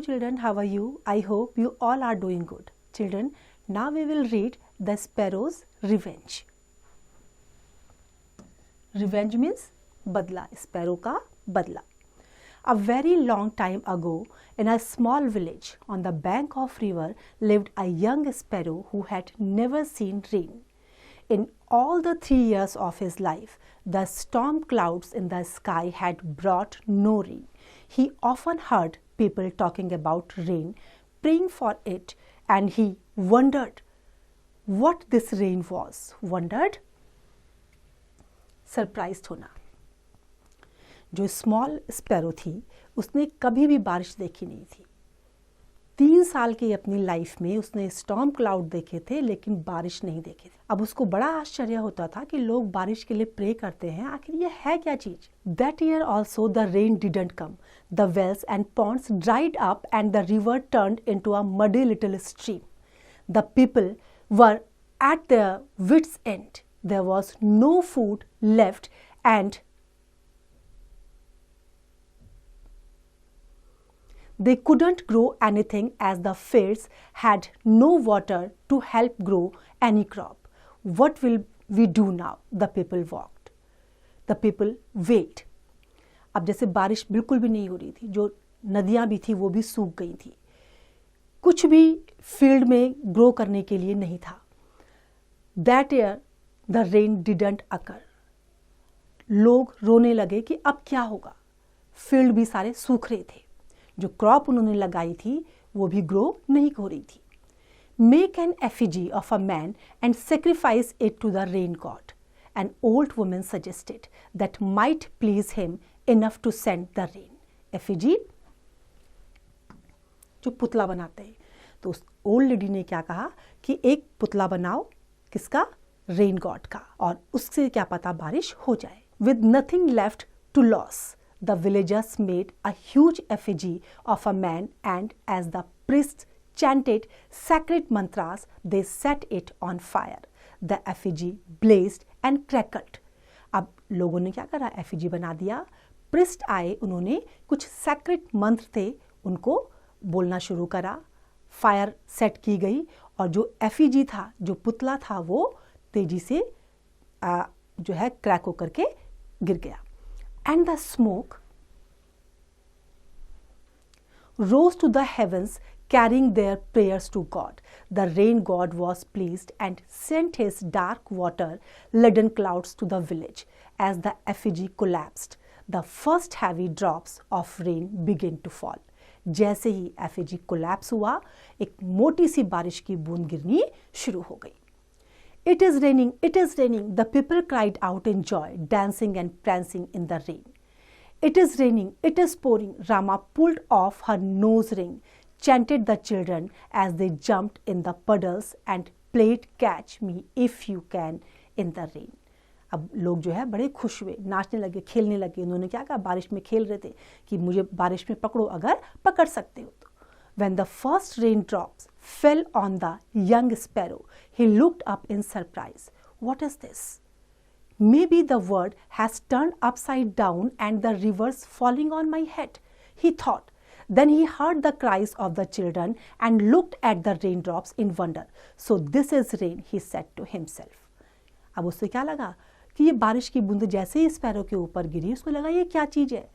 children, how are you? I hope you all are doing good. Children, now we will read The Sparrow's Revenge. Revenge means badla, sparrow ka badla. A very long time ago, in a small village on the bank of river lived a young sparrow who had never seen rain. In all the 3 years of his life, the storm clouds in the sky had brought no rain. He often heard people talking about rain, praying for it, and he wondered what this rain was. Wondered? Surprised होना. जो small sparrow थी उसने कभी भी बारिश देखी नहीं थी. 3 साल की अपनी लाइफ में उसने स्टॉर्म क्लाउड देखे थे लेकिन बारिश नहीं देखे थे. अब उसको बड़ा आश्चर्य होता था कि लोग बारिश के लिए प्रे करते हैं, आखिर ये है क्या चीज. That year also the rain didn't come. The wells and ponds dried up and the river turned into a muddy little stream. The people were at their wits end. There was no food left and they couldn't grow anything as the fields had no water to help grow any crop. What will we do now? The people walked. The people wait. अब जैसे बारिश बिल्कुल भी नहीं हो रही थी, जो नदियाँ भी थी वो भी सूख गई थी, कुछ भी फील्ड में ग्रो करने के लिए नहीं था. That year the rain didn't occur. लोग रोने लगे कि अब क्या होगा. फील्ड भी सारे सूख रहे थे, जो क्रॉप उन्होंने लगाई थी वो भी ग्रो नहीं हो रही थी. Make an effigy of a man and sacrifice it to the rain god. An old woman suggested that might please him enough to send the rain. Effigy जो पुतला बनाते हैं, तो उस ओल्ड लेडी ने क्या कहा कि एक पुतला बनाओ, किसका? रेन गॉड का, और उससे क्या पता बारिश हो जाए. With nothing left to lose, the villagers made a huge effigy of a man, and as the priests chanted sacred mantras, they set it on fire. The effigy blazed and crackled. अब लोगों ने क्या करा? Effigy बना दिया. Priest आए, उन्होंने कुछ सैक्रेड मंत्र थे उनको बोलना शुरू करा. फायर सेट की गई और जो एफिजी था, जो पुतला था, वो तेजी से जो है क्रैक होकर के गिर गया. And the smoke rose to the heavens carrying their prayers to God. The rain god was pleased and sent his dark water laden clouds to the village. As the effigy collapsed, the first heavy drops of rain began to fall. जैसे ही effigy collapse हुआ, एक मोटी सी बारिश की बूंद गिरनी शुरू हो गई. It is raining, it is raining, the people cried out in joy, dancing and prancing in the rain. It is raining, it is pouring. Rama pulled off her nose ring, chanted the children as they jumped in the puddles and played catch me if you can in the rain. अब लोग जो है बड़े खुश हुए, नाचने लगे, खेलने लगे. उन्होंने क्या कहा? बारिश में खेल रहे थे कि मुझे बारिश में पकड़ो अगर पकड़ सकते हो तो. When the first raindrops fell on the young sparrow, he looked up in surprise. What is this? Maybe the world has turned upside down and the river's falling on my head, he thought. Then he heard the cries of the children and looked at the raindrops in wonder. So this is rain, he said to himself. अब उससे क्या लगा कि ये बारिश की बूंद जैसे ही स्पैरो के ऊपर गिरी, उसको लगा ये क्या चीज़ है?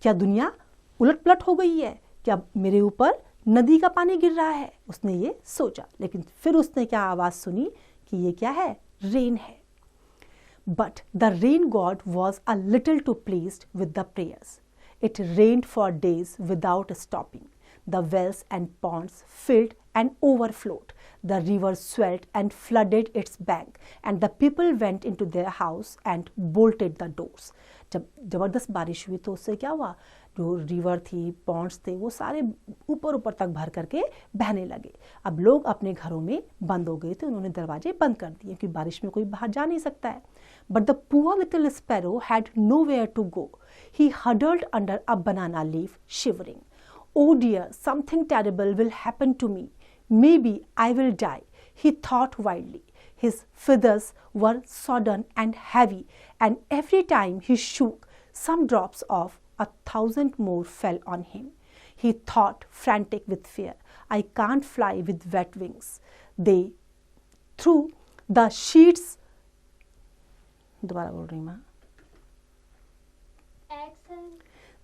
क्या दुनिया उलट पलट हो गई है? क्या मेरे ऊपर नदी का पानी गिर रहा है? उसने ये सोचा, लेकिन फिर उसने क्या आवाज़ सुनी कि ये क्या है? रेन है. But the rain god was a little too pleased with the prayers. It rained for days without stopping. The wells and ponds filled and overflowed. The river swelled and flooded its bank, and the people went into their house and bolted the doors. जब ज़बरदस्त बारिश हुई तो उससे क्या हुआ? जो river थी, पॉन्ड्स थे, वो सारे ऊपर ऊपर तक भर करके बहने लगे. अब लोग अपने घरों में बंद हो गए थे, उन्होंने दरवाजे बंद कर दिए क्योंकि बारिश में कोई बाहर जा नहीं सकता है. But the poor little sparrow had nowhere to go. He huddled under a banana leaf, shivering. Oh dear, something terrible will happen to me. Maybe I will die, he thought wildly. His feathers were sodden and heavy, and every time he shook, some drops of 1,000 more fell on him. he thought, frantic with fear. I can't fly with wet wings. They threw the sheets. दोबारा बोल रही माँ.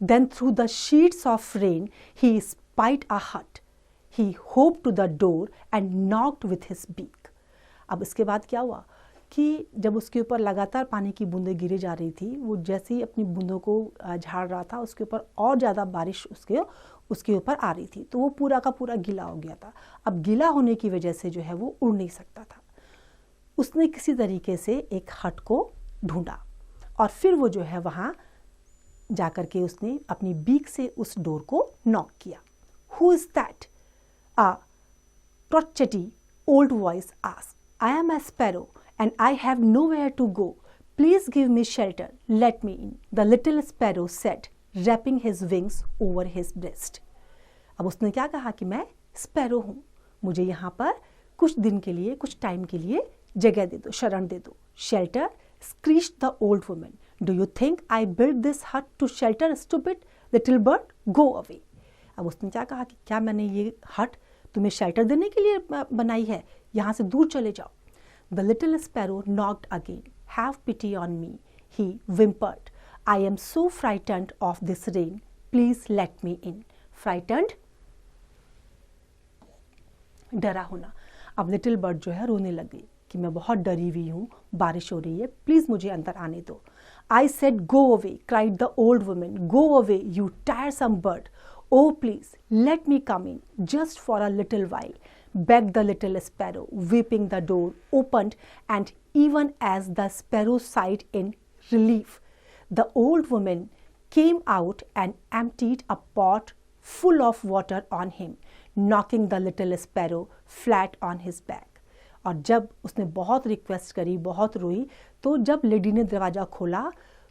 Then through the sheets of rain, he spied a hut. He hopped to the door and knocked with his beak. अब इसके बाद क्या हुआ कि जब उसके ऊपर लगातार पानी की बूंदें गिरे जा रही थी, वो जैसे ही अपनी बूंदों को झाड़ रहा था, उसके ऊपर और ज़्यादा बारिश उसके ऊपर आ रही थी, तो वो पूरा का पूरा गीला हो गया था. अब गीला होने की वजह से जो है वो उड़ नहीं सकता था. उसने किसी तरीके से एक हट को ढूंढा और फिर वो जो है वहाँ जाकर के उसने अपनी बीक से उस डोर को नॉक किया. Who is that? A crotchety old voice asked. I am a sparrow and I have nowhere to go. Please give me shelter. Let me in. The little sparrow said, wrapping his wings over his breast. अब उसने क्या कहा कि मैं sparrow हूँ, मुझे यहाँ पर कुछ दिन के लिए, कुछ टाइम के लिए जगह दे दो, शरण दे दो. Shelter, screeched the old woman. Do you think I built this hut to shelter a stupid little bird? Go away. अब उसने क्या कहा कि क्या मैंने ये हट तुम्हें शेल्टर देने के लिए बनाई है, यहाँ से दूर चले जाओ. The little sparrow knocked again. Have pity on me, he whimpered. I am so frightened of this rain. Please let me in. Frightened, डरा होना. अब लिटिल बर्ड जो है रोने लग गई कि मैं बहुत डरी हुई हूँ, बारिश हो रही है, प्लीज मुझे अंदर आने दो. I said go away, cried the old woman. Go away, you tiresome bird. Oh, please, let me come in, just for a little while, begged the little sparrow, weeping. The door opened, and even as the sparrow sighed in relief, the old woman came out and emptied a pot full of water on him, knocking the little sparrow flat on his back. और जब उसने बहुत request करी, बहुत रोई, तो जब lady ने दरवाज़ा खोला,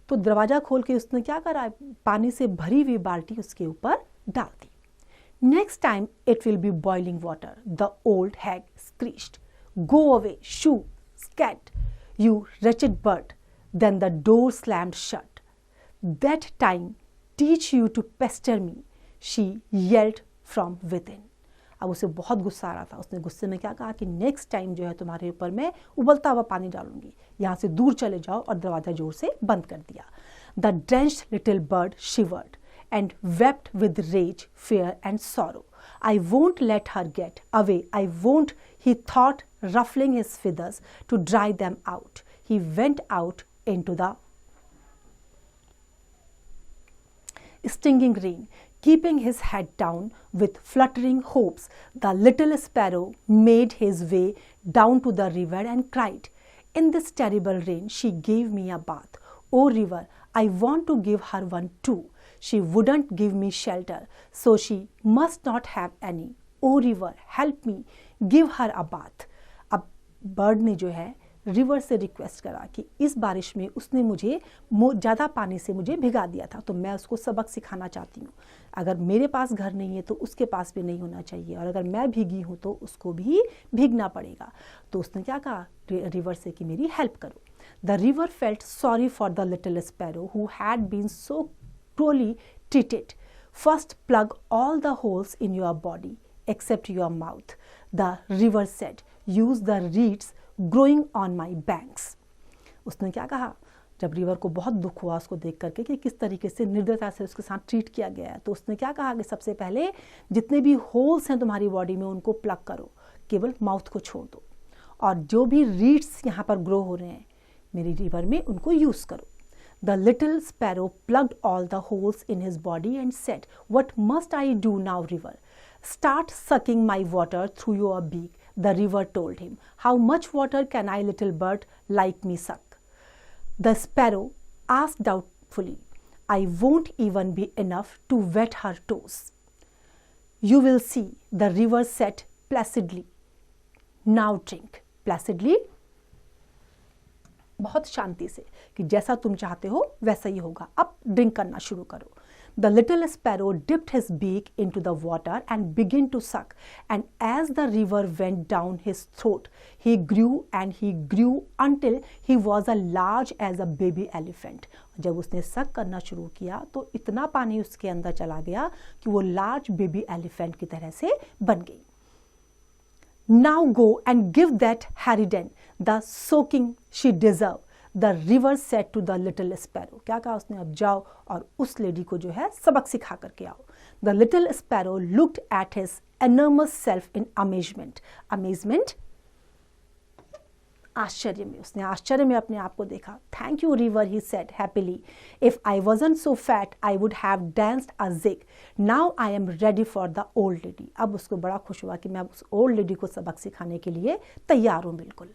तो दरवाज़ा खोल के उसने क्या करा, पानी से भरी हुई बाल्टी उसके ऊपर डाल दी. Next time it will be boiling water, the old hag screeched. Go away, shoo, scat, you wretched bird. Then the door slammed shut. That time teach you to pester me, she yelled from within. अब उसे बहुत गुस्सा आ रहा था. उसने गुस्से में क्या कहा कि नेक्स्ट टाइम जो है तुम्हारे ऊपर मैं उबलता हुआ पानी डालूंगी, यहाँ से दूर चले जाओ, और दरवाजा जोर से बंद कर दिया. The drenched little bird shivered and wept with rage, fear and sorrow. I won't let her get away. I won't, he thought, ruffling his feathers to dry them out. He went out into the stinging rain, keeping his head down with fluttering hopes. The little sparrow made his way down to the river and cried, in this terrible rain she gave me a bath. O river, I want to give her one too. She wouldn't give me shelter, so she must not have any. O river, help me, give her a bath. अब bird ने जो है river से request करा कि इस बारिश में उसने मुझे ज़्यादा पानी से मुझे भिगा दिया था, तो मैं उसको सबक सिखाना चाहती हूँ. अगर मेरे पास घर नहीं है तो उसके पास भी नहीं होना चाहिए, और अगर मैं भीगी हूँ तो उसको भी भीगना पड़ेगा. तो उसने क्या कहा रिवर से कि मेरी हेल्प करो. The river felt sorry for the little sparrow who had been so cruelly treated. First plug all the holes in your body except your mouth, the river said. Use the reeds growing on my banks. उसने क्या कहा, जब river को बहुत दुख हुआ उसको देख करके कि किस तरीके से निर्दयता से उसके साथ ट्रीट किया गया है, तो उसने क्या कहा कि सबसे पहले जितने भी होल्स हैं तुम्हारी बॉडी में उनको प्लग करो, केवल माउथ को छोड़ दो, और जो भी रीड्स यहाँ पर ग्रो हो रहे हैं मेरी रिवर में उनको यूज़ करो. The little sparrow plugged all the holes in his body and said, What must I do now, river? Start sucking my water through your beak, the river told him. How much water can I, little bird, like me suck? The sparrow asked doubtfully. I won't even be enough to wet her toes. You will see, the river said placidly. Now drink. Placidly, बहुत शांति से, कि जैसा तुम चाहते हो वैसा ही होगा, अब ड्रिंक करना शुरू करो. The little sparrow dipped his beak into the water and began to suck. And as the river went down his throat, he grew and he grew until he was as large as a baby elephant. जब उसने सक करना शुरू किया तो इतना पानी उसके अंदर चला गया कि वो लार्ज बेबी एलिफेंट की तरह से बन गई. Now go and give that harridan the soaking she deserves. The river said to the little sparrow. क्या कहा उसने? अब जाओ और उस लेडी को जो है सबक सिखा करके आओ. The little sparrow looked at his enormous self in amazement. Amazement, आश्चर्य में. उसने आश्चर्य में अपने आप को देखा. Thank you river, he said happily. If I wasn't so fat, I would have danced a zig. Now I am ready for the old lady. अब उसको बड़ा खुश हुआ कि मैं उस old lady को सबक सिखाने के लिए तैयार हूँ बिल्कुल.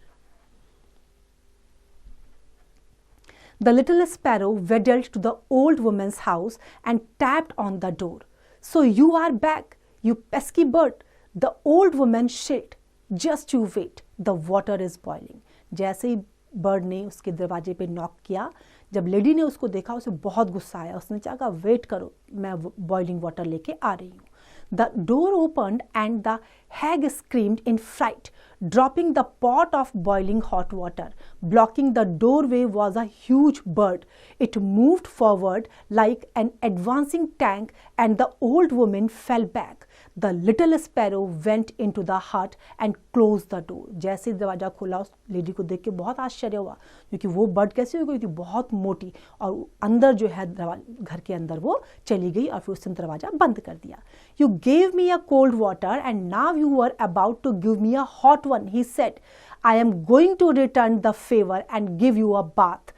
The little sparrow waddled to the old woman's house and tapped on the door. So you are back, you pesky bird. The old woman shrieked. Just you wait, the water is boiling. जैसे ही bird ने उसके दरवाजे पे knock किया, जब lady ने उसको देखा उसे बहुत गुस्सा आया. उसने कहा वेट करो, मैं बॉइलिंग वाटर लेके आ रही हूँ. The door opened and the hag screamed in fright, dropping the pot of boiling hot water. Blocking the doorway was a huge bird. It moved forward like an advancing tank and the old woman fell back. The little sparrow went into the hut and closed the door. जैसे दरवाजा खोला उस lady को देख के बहुत आश्चर्य हुआ क्योंकि वो बर्ड कैसे हो गई थी, बहुत मोटी, और अंदर जो है घर के अंदर वो चली गई और फिर उसने दरवाजा बंद कर दिया. You gave me a cold water and now you were about to give me a hot one, he said. I am going to return the favor and give you a bath.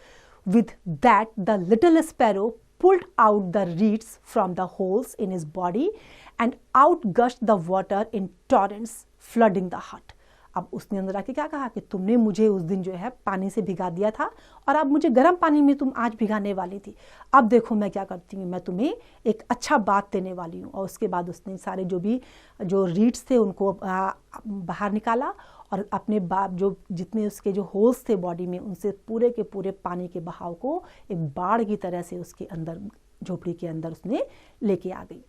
With that, the little sparrow pulled out the reeds from the holes in his body and out gushed the water in torrents, flooding the hut. अब उसने अंदर आके क्या कहा कि तुमने मुझे उस दिन जो है पानी से भिगा दिया था और अब मुझे गर्म पानी में तुम आज भिगाने वाली थी. अब देखो मैं क्या करती हूँ, मैं तुम्हें एक अच्छा बात देने वाली हूँ. और उसके बाद उसने सारे जो रीड्स थे उनको बाहर निकाला और अपने जो जितने उसके जो होल्स थे बॉडी में उनसे पूरे के पूरे पानी के बहाव को एक बाढ़ की तरह से उसके अंदर झोपड़ी के अंदर उसने लेके आ गई.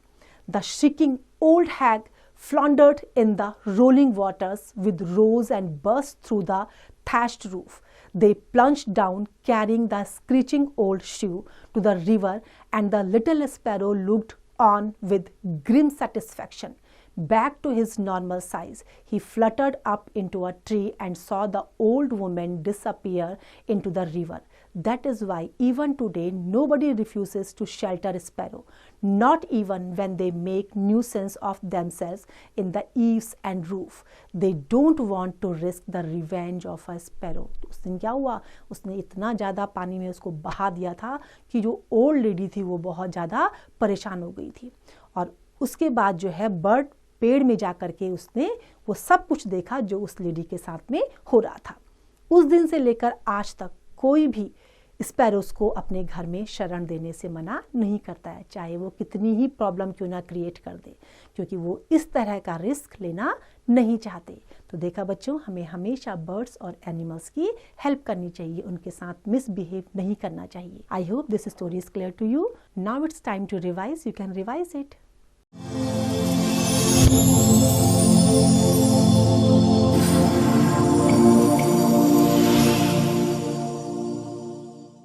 The shrieking old hag floundered in the rolling waters with roars and burst through the thatched roof. They plunged down, carrying the screeching old shoe to the river, and the little sparrow looked on with grim satisfaction. Back to his normal size, he fluttered up into a tree and saw the old woman disappear into the river. That is why even today nobody refuses to shelter a sparrow, not even when they make nuisance of themselves in the eaves and roof. They don't want to risk the revenge of a sparrow. उस दिन क्या हुआ, उसने इतना ज़्यादा पानी में उसको बहा दिया था कि जो ओल्ड लेडी थी वो बहुत ज़्यादा परेशान हो गई थी. और उसके बाद जो है बर्ड पेड़ में जा कर के उसने वो सब कुछ देखा जो उस लेडी के साथ में हो रहा था. उस दिन से लेकर आज तक कोई भी स्पैरोस को अपने घर में शरण देने से मना नहीं करता है, चाहे वो कितनी ही प्रॉब्लम क्यों ना क्रिएट कर दे, क्योंकि वो इस तरह का रिस्क लेना नहीं चाहते. तो देखा बच्चों, हमें हमेशा बर्ड्स और एनिमल्स की हेल्प करनी चाहिए, उनके साथ मिसबिहेव नहीं करना चाहिए. I hope this story is clear to you. Now it's time to revise. You can revise it.